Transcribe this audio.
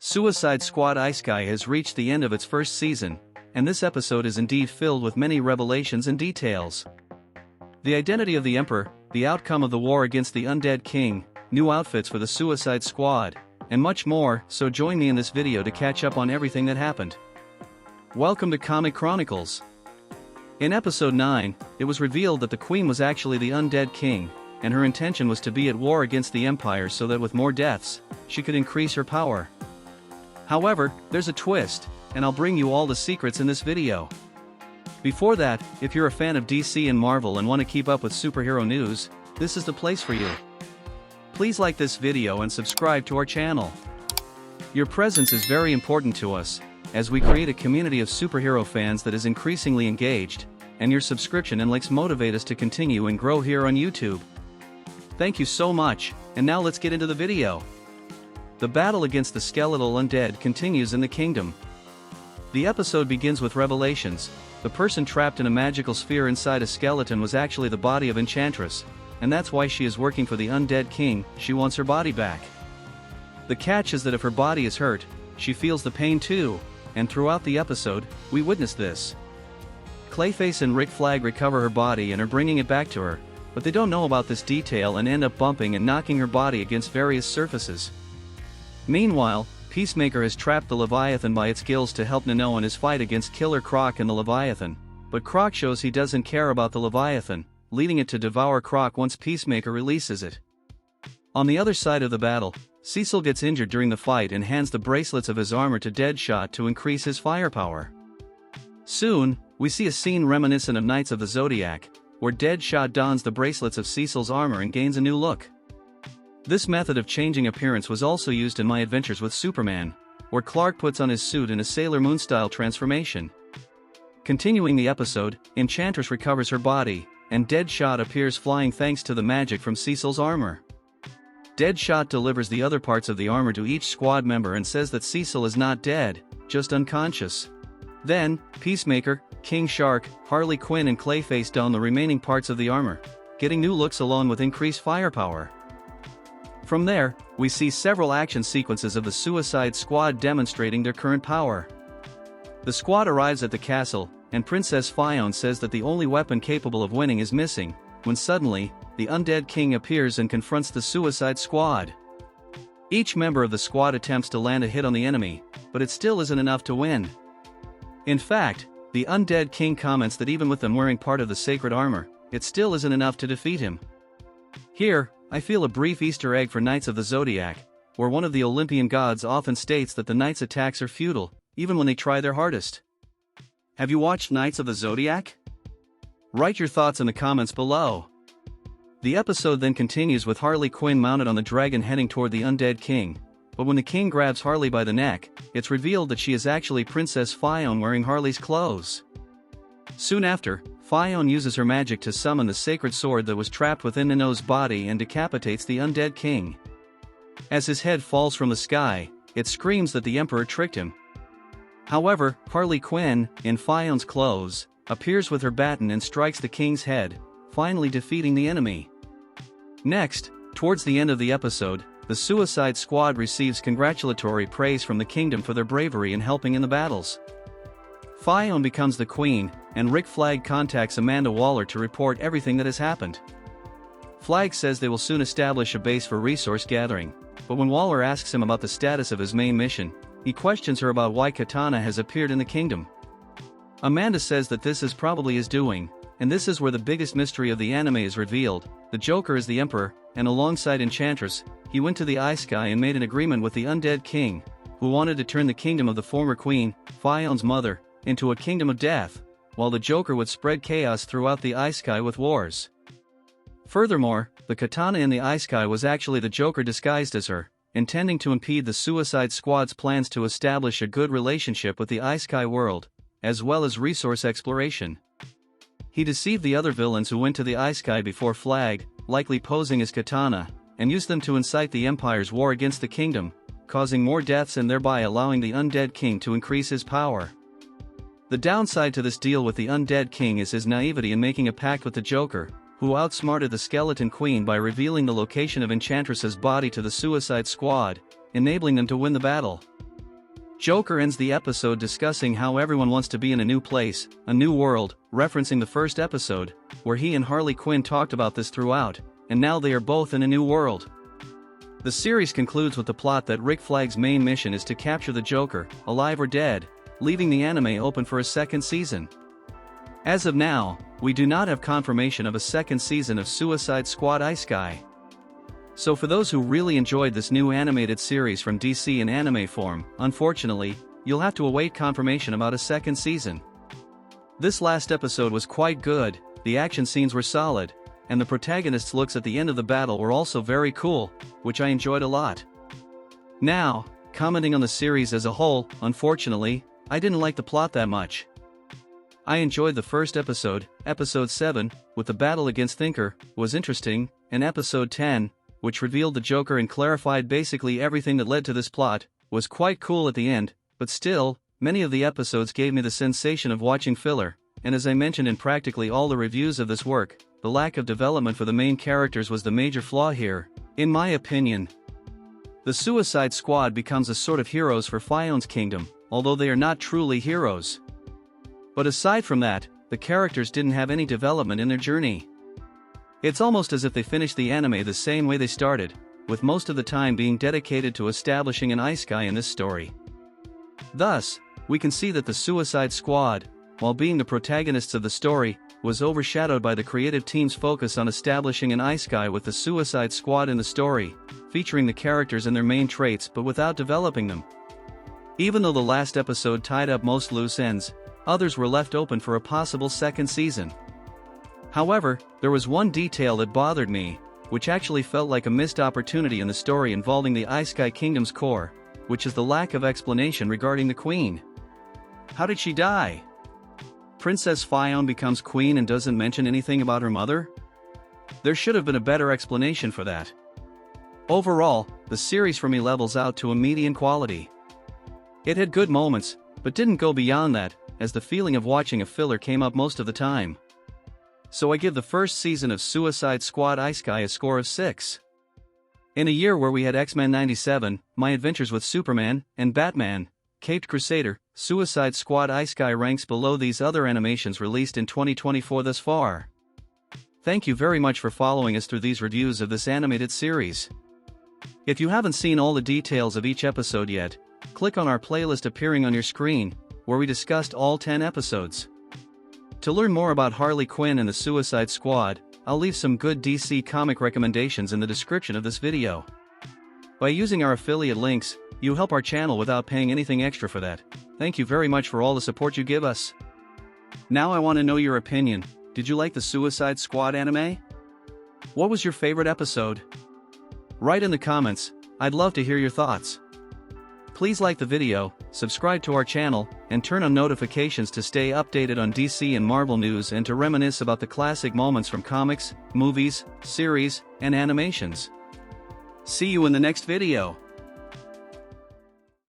Suicide Squad Isekai has reached the end of its first season, and this episode is indeed filled with many revelations and details. The identity of the Emperor, the outcome of the war against the Undead King, new outfits for the Suicide Squad, and much more, so join me in this video to catch up on everything that happened. Welcome to Comic Chronicles. In episode 9, it was revealed that the Queen was actually the Undead King, and her intention was to be at war against the Empire so that with more deaths, she could increase her power. However, there's a twist, and I'll bring you all the secrets in this video. Before that, if you're a fan of DC and Marvel and want to keep up with superhero news, this is the place for you. Please like this video and subscribe to our channel. Your presence is very important to us, as we create a community of superhero fans that is increasingly engaged, and your subscription and likes motivate us to continue and grow here on YouTube. Thank you so much, and now let's get into the video. The battle against the skeletal undead continues in the kingdom. The episode begins with revelations. The person trapped in a magical sphere inside a skeleton was actually the body of Enchantress, and that's why she is working for the Undead King. She wants her body back. The catch is that if her body is hurt, she feels the pain too, and throughout the episode, we witness this. Clayface and Rick Flag recover her body and are bringing it back to her, but they don't know about this detail and end up bumping and knocking her body against various surfaces. Meanwhile, Peacemaker has trapped the Leviathan by its gills to help Nano in his fight against Killer Croc and the Leviathan, but Croc shows he doesn't care about the Leviathan, leading it to devour Croc once Peacemaker releases it. On the other side of the battle, Cecil gets injured during the fight and hands the bracelets of his armor to Deadshot to increase his firepower. Soon, we see a scene reminiscent of Knights of the Zodiac, where Deadshot dons the bracelets of Cecil's armor and gains a new look. This method of changing appearance was also used in My Adventures with Superman, where Clark puts on his suit in a Sailor Moon-style transformation. Continuing the episode, Enchantress recovers her body, and Deadshot appears flying thanks to the magic from Cecil's armor. Deadshot delivers the other parts of the armor to each squad member and says that Cecil is not dead, just unconscious. Then, Peacemaker, King Shark, Harley Quinn and Clayface don the remaining parts of the armor, getting new looks along with increased firepower. From there, we see several action sequences of the Suicide Squad demonstrating their current power. The squad arrives at the castle, and Princess Fion says that the only weapon capable of winning is missing, when suddenly, the Undead King appears and confronts the Suicide Squad. Each member of the squad attempts to land a hit on the enemy, but it still isn't enough to win. In fact, the Undead King comments that even with them wearing part of the sacred armor, it still isn't enough to defeat him. Here, I feel a brief Easter egg for Knights of the Zodiac, where one of the Olympian gods often states that the Knights' attacks are futile, even when they try their hardest. Have you watched Knights of the Zodiac? Write your thoughts in the comments below. The episode then continues with Harley Quinn mounted on the dragon heading toward the Undead King, but when the king grabs Harley by the neck, it's revealed that she is actually Princess Fion wearing Harley's clothes. Soon after, Fion uses her magic to summon the sacred sword that was trapped within Nano's body and decapitates the Undead King. As his head falls from the sky, it screams that the Emperor tricked him. However, Harley Quinn, in Fion's clothes, appears with her baton and strikes the king's head, finally defeating the enemy. Next, towards the end of the episode, the Suicide Squad receives congratulatory praise from the kingdom for their bravery in helping in the battles. Fion becomes the queen, and Rick Flag contacts Amanda Waller to report everything that has happened. Flag says they will soon establish a base for resource gathering, but when Waller asks him about the status of his main mission, he questions her about why Katana has appeared in the kingdom. Amanda says that this is probably his doing, and this is where the biggest mystery of the anime is revealed. The Joker is the Emperor, and alongside Enchantress, he went to the Isekai and made an agreement with the Undead King, who wanted to turn the kingdom of the former queen, Fion's mother, into a kingdom of death, while the Joker would spread chaos throughout the Isekai with wars. Furthermore, the Katana in the Isekai was actually the Joker disguised as her, intending to impede the Suicide Squad's plans to establish a good relationship with the Isekai world, as well as resource exploration. He deceived the other villains who went to the Isekai before Flag, likely posing as Katana, and used them to incite the Empire's war against the kingdom, causing more deaths and thereby allowing the Undead King to increase his power. The downside to this deal with the Undead King is his naivety in making a pact with the Joker, who outsmarted the Skeleton Queen by revealing the location of Enchantress's body to the Suicide Squad, enabling them to win the battle. Joker ends the episode discussing how everyone wants to be in a new place, a new world, referencing the first episode, where he and Harley Quinn talked about this throughout, and now they are both in a new world. The series concludes with the plot that Rick Flag's main mission is to capture the Joker, alive or dead, leaving the anime open for a second season. As of now, we do not have confirmation of a second season of Suicide Squad Isekai. So for those who really enjoyed this new animated series from DC in anime form, unfortunately, you'll have to await confirmation about a second season. This last episode was quite good, the action scenes were solid, and the protagonist's looks at the end of the battle were also very cool, which I enjoyed a lot. Now, commenting on the series as a whole, unfortunately, I didn't like the plot that much. I enjoyed the first episode, episode 7, with the battle against Thinker, was interesting, and episode 10, which revealed the Joker and clarified basically everything that led to this plot, was quite cool at the end, but still, many of the episodes gave me the sensation of watching filler, and as I mentioned in practically all the reviews of this work, the lack of development for the main characters was the major flaw here, in my opinion. The Suicide Squad becomes a sort of heroes for Fion's kingdom, although they are not truly heroes. But aside from that, the characters didn't have any development in their journey. It's almost as if they finished the anime the same way they started, with most of the time being dedicated to establishing an Isekai in this story. Thus, we can see that the Suicide Squad, while being the protagonists of the story, was overshadowed by the creative team's focus on establishing an Isekai with the Suicide Squad in the story, featuring the characters and their main traits but without developing them. Even though the last episode tied up most loose ends, others were left open for a possible second season. However, there was one detail that bothered me, which actually felt like a missed opportunity in the story involving the Isekai Kingdom's core, which is the lack of explanation regarding the Queen. How did she die? Princess Fion becomes Queen and doesn't mention anything about her mother? There should have been a better explanation for that. Overall, the series for me levels out to a median quality. It had good moments, but didn't go beyond that, as the feeling of watching a filler came up most of the time. So I give the first season of Suicide Squad Isekai a score of 6. In a year where we had X-Men 97, My Adventures with Superman, and Batman, Caped Crusader, Suicide Squad Isekai ranks below these other animations released in 2024 thus far. Thank you very much for following us through these reviews of this animated series. If you haven't seen all the details of each episode yet, click on our playlist appearing on your screen, where we discussed all 10 episodes. To learn more about Harley Quinn and the Suicide Squad, I'll leave some good DC comic recommendations in the description of this video. By using our affiliate links, you help our channel without paying anything extra for that. Thank you very much for all the support you give us. Now I want to know your opinion. Did you like the Suicide Squad anime? What was your favorite episode? Write in the comments, I'd love to hear your thoughts. Please like the video, subscribe to our channel, and turn on notifications to stay updated on DC and Marvel news and to reminisce about the classic moments from comics, movies, series, and animations. See you in the next video.